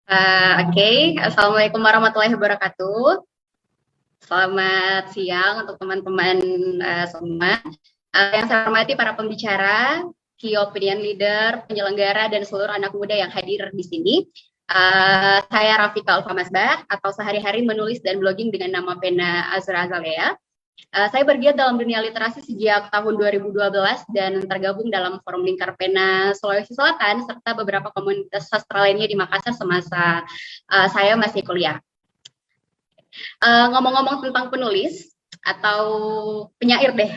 Oke. Assalamualaikum warahmatullahi wabarakatuh. Selamat siang untuk teman-teman semua. Yang saya hormati para pembicara, key opinion leader, penyelenggara, dan seluruh anak muda yang hadir di sini. Saya Rafika Alfamasbah, atau sehari-hari menulis dan blogging dengan nama pena Azra Azalea. Saya bergiat dalam dunia literasi sejak tahun 2012 dan tergabung dalam Forum Lingkar Pena Sulawesi Selatan serta beberapa komunitas sastra lainnya di Makassar semasa saya masih kuliah. Ngomong-ngomong tentang penulis atau penyair deh,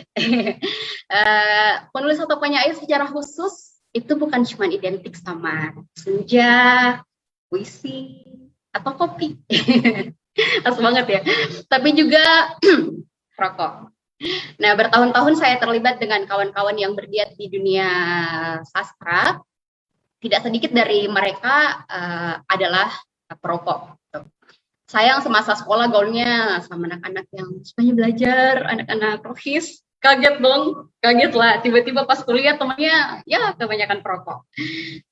penulis atau penyair secara khusus itu bukan cuma identik sama senja, puisi, atau kopi. Khas banget ya. Tapi juga rokok. Nah, bertahun-tahun saya terlibat dengan kawan-kawan yang bergiat di dunia sastra. Tidak sedikit dari mereka adalah perokok. Sayang semasa sekolah gaulnya sama anak-anak yang sukanya belajar, anak-anak rohis. Kaget dong, kaget lah. Tiba-tiba pas kuliah temannya ya kebanyakan perokok.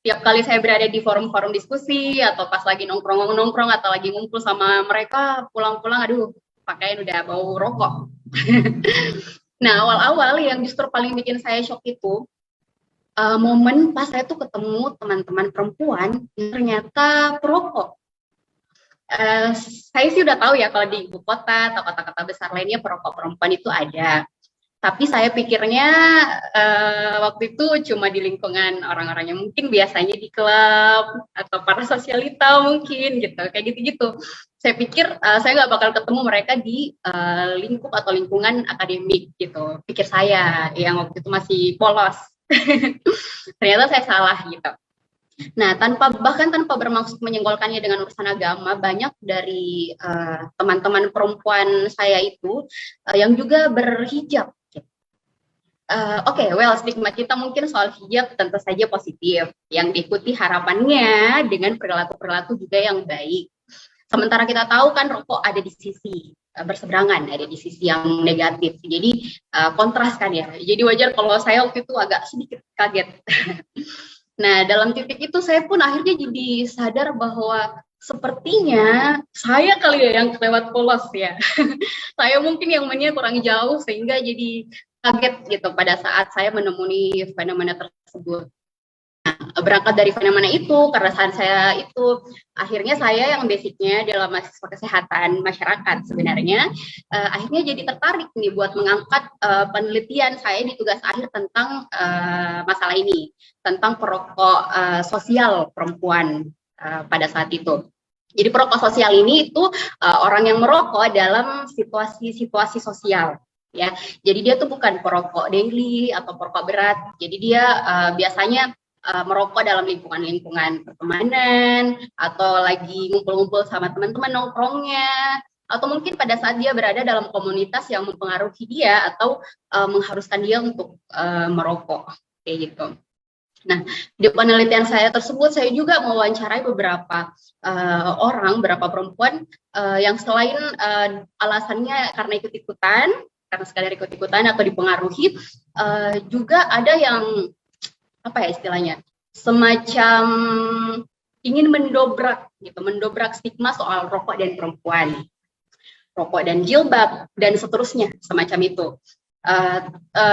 Tiap kali saya berada di forum-forum diskusi atau pas lagi nongkrong-nongkrong atau lagi ngumpul sama mereka, pulang-pulang aduh pakaian udah bau rokok. Nah, awal-awal yang justru paling bikin saya shock itu momen pas saya tuh ketemu teman-teman perempuan yang ternyata perokok. Saya sih udah tahu ya kalau di ibu kota atau kota-kota besar lainnya perokok perempuan itu ada. Tapi saya pikirnya waktu itu cuma di lingkungan orang-orang yang mungkin biasanya di klub atau para sosialita mungkin gitu, kayak gitu-gitu. Saya pikir saya nggak bakal ketemu mereka di lingkup atau lingkungan akademik gitu. Pikir saya yang waktu itu masih polos. Ternyata saya salah gitu. Nah, bahkan tanpa bermaksud menyenggolkannya dengan urusan agama, banyak dari teman-teman perempuan saya itu yang juga berhijab. Oke, well, stigma kita mungkin soal hijab tentu saja positif, yang diikuti harapannya dengan perilaku-perilaku juga yang baik. Sementara kita tahu kan rokok ada di sisi berseberangan, ada di sisi yang negatif. Jadi kontras kan ya. Jadi wajar kalau saya waktu itu agak sedikit kaget. Nah, dalam titik itu saya pun akhirnya jadi sadar bahwa sepertinya saya kali ya yang kelewat polos ya. Saya mungkin yang mainnya kurang jauh sehingga jadi kaget gitu pada saat saya menemui fenomena tersebut. Berangkat dari fenomena itu, karena saat saya itu akhirnya saya yang basicnya dalam mahasiswa kesehatan masyarakat sebenarnya, akhirnya jadi tertarik nih buat mengangkat penelitian saya di tugas akhir tentang masalah ini, tentang perokok sosial perempuan pada saat itu. Jadi perokok sosial ini itu orang yang merokok dalam situasi-situasi sosial. Ya, jadi dia tuh bukan perokok daily atau perokok berat. Jadi dia biasanya merokok dalam lingkungan-lingkungan pertemanan atau lagi ngumpul-ngumpul sama teman-teman nongkrongnya atau mungkin pada saat dia berada dalam komunitas yang mempengaruhi dia atau mengharuskan dia untuk merokok kayak gitu. Nah, di penelitian saya tersebut saya juga mewawancarai beberapa orang, beberapa perempuan yang selain alasannya karena ikut-ikutan, karena sekadar ikut-ikutan atau dipengaruhi, juga ada yang apa ya istilahnya, semacam ingin mendobrak stigma soal rokok dan perempuan, rokok dan jilbab dan seterusnya semacam itu.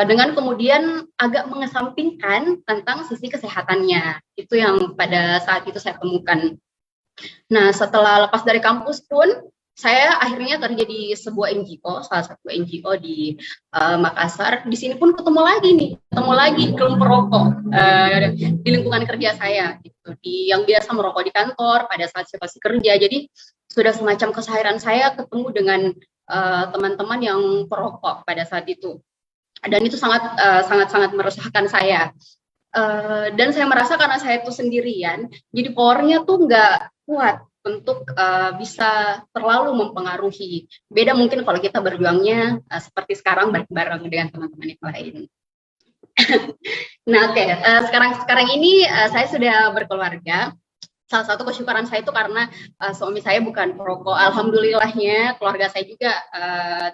Dengan kemudian agak mengesampingkan tentang sisi kesehatannya, itu yang pada saat itu saya temukan. Nah, setelah lepas dari kampus pun saya akhirnya kerja di sebuah NGO, salah satu NGO di Makassar. Di sini pun ketemu lagi klub perokok di lingkungan kerja saya, gitu. Yang biasa merokok di kantor pada saat situasi kerja. Jadi sudah semacam keseharian saya ketemu dengan teman-teman yang perokok pada saat itu. Dan itu sangat meresahkan saya. Dan saya merasa karena saya itu sendirian, jadi powernya tuh nggak kuat untuk bisa terlalu mempengaruhi. Beda mungkin kalau kita berjuangnya seperti sekarang bareng-bareng dengan teman-teman yang lain. Nah, oke. Sekarang ini saya sudah berkeluarga. Salah satu kesyukuran saya itu karena suami saya bukan perokok. Alhamdulillahnya keluarga saya juga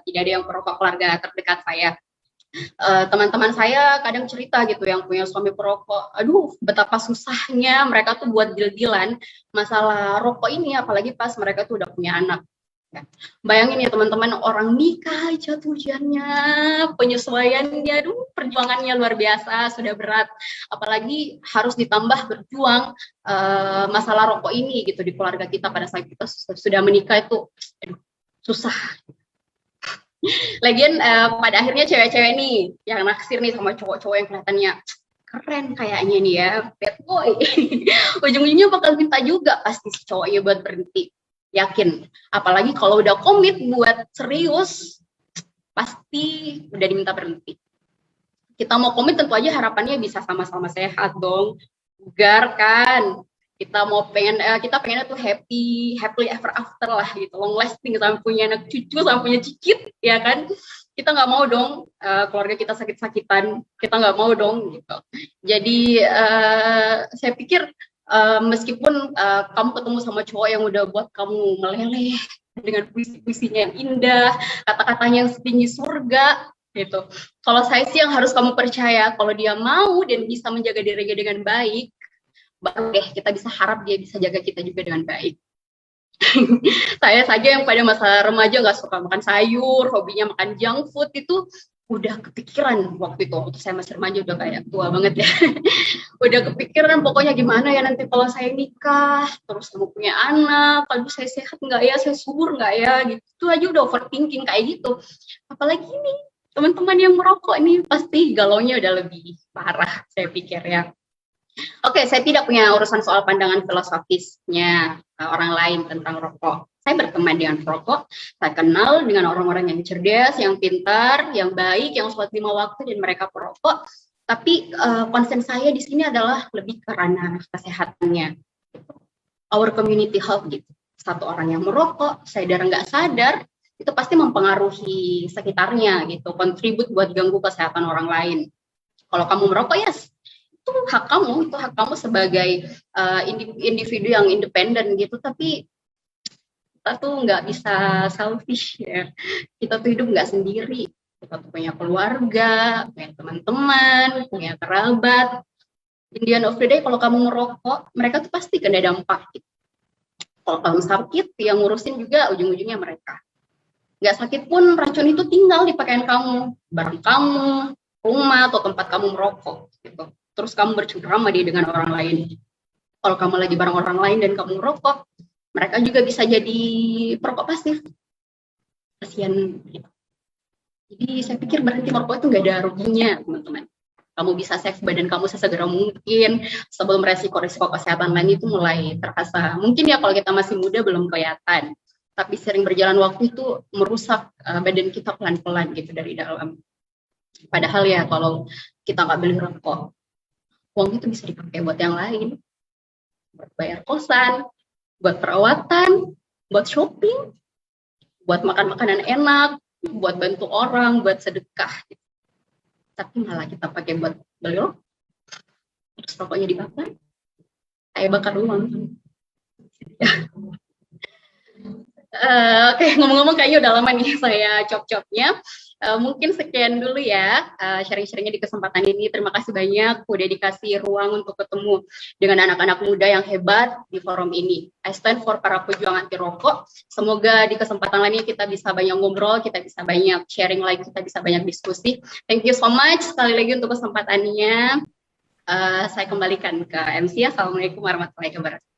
tidak ada yang perokok, keluarga terdekat saya. Teman-teman saya kadang cerita gitu yang punya suami perokok, aduh betapa susahnya mereka tuh buat deal-dealan masalah rokok ini, apalagi pas mereka tuh udah punya anak. Ya. Bayangin ya teman-teman, orang nikah aja tuh ujiannya, penyesuaiannya, aduh perjuangannya luar biasa, sudah berat. Apalagi harus ditambah berjuang masalah rokok ini gitu di keluarga kita pada saat kita sudah menikah itu, aduh, susah. Lagian pada akhirnya cewek-cewek nih yang naksir nih sama cowok-cowok yang kelihatannya keren kayaknya nih ya, bad boy. Ujung-ujungnya bakal minta juga pasti si cowoknya buat berhenti. Yakin. Apalagi kalau udah komit buat serius, pasti udah diminta berhenti. Kita mau komit tentu aja harapannya bisa sama-sama sehat dong. Bugar kan. Kita pengennya tuh happily ever after lah gitu, long lasting sampai punya anak cucu, sampai punya cicit, ya kan? Kita nggak mau dong keluarga kita sakit-sakitan, kita nggak mau dong gitu. Jadi saya pikir meskipun kamu ketemu sama cowok yang udah buat kamu meleleh dengan puisi-puisinya yang indah, kata-katanya yang setinggi surga gitu. Kalau saya sih yang harus kamu percaya, kalau dia mau dan bisa menjaga dirinya dengan baik, baru deh kita bisa harap dia bisa jaga kita juga dengan baik. Saya saja yang pada masa remaja nggak suka makan sayur, hobinya makan junk food, itu udah kepikiran waktu itu. Waktu saya masih remaja udah kayak tua banget ya. Udah kepikiran pokoknya gimana ya nanti kalau saya nikah, terus kamu punya anak, kalau saya sehat nggak ya, saya subur nggak ya, gitu. Itu aja udah overthinking kayak gitu. Apalagi nih teman-teman yang merokok ini pasti galaunya udah lebih parah, saya pikir ya. Oke, saya tidak punya urusan soal pandangan filosofisnya orang lain tentang rokok. Saya berteman dengan perokok, saya kenal dengan orang-orang yang cerdas, yang pintar, yang baik, yang sholat 5 waktu dan mereka perokok. Tapi konsen saya di sini adalah lebih ke ranah kesehatannya. Our community health gitu. Satu orang yang merokok, sadar nggak sadar, itu pasti mempengaruhi sekitarnya gitu, kontribut buat ganggu kesehatan orang lain. Kalau kamu merokok ya itu hak kamu sebagai individu yang independen gitu, tapi kita tuh nggak bisa selfish ya, kita tuh hidup nggak sendiri, kita tuh punya keluarga, punya teman-teman, punya kerabat. In the end of the day, kalau kamu merokok, mereka tuh pasti kena dampak gitu. Kalau kamu sakit, yang ngurusin juga ujung-ujungnya mereka. Nggak sakit pun racun itu tinggal di pakaian kamu, barang kamu, rumah atau tempat kamu merokok gitu. Terus kamu bercengkrama dengan orang lain. Kalau kamu lagi bareng orang lain dan kamu merokok, mereka juga bisa jadi perokok pasif. Kasian gitu. Jadi saya pikir berhenti merokok itu nggak ada ruginya, teman-teman. Kamu bisa save badan kamu sesegera mungkin sebelum resiko-resiko kesehatan lain itu mulai terasa. Mungkin ya kalau kita masih muda belum kelihatan, tapi sering berjalan waktu itu merusak badan kita pelan-pelan gitu dari dalam. Padahal ya kalau kita nggak beli rokok, uang itu bisa dipakai buat yang lain, buat bayar kosan, buat perawatan, buat shopping, buat makan makanan enak, buat bantu orang, buat sedekah. Tapi malah kita pakai buat beli rokok, terus rokoknya dibakar, kayak bakar uang. Oke, ngomong-ngomong kayaknya udah lama nih saya cop-copnya. Mungkin sekian dulu ya sharing-sharingnya di kesempatan ini. Terima kasih banyak udah dikasih ruang untuk ketemu dengan anak-anak muda yang hebat di forum ini. I stand for para pejuang anti rokok. Semoga di kesempatan lainnya kita bisa banyak ngobrol, kita bisa banyak sharing lagi, kita bisa banyak diskusi. Thank you so much sekali lagi untuk kesempatannya. Saya kembalikan ke MC. Assalamualaikum warahmatullahi wabarakatuh.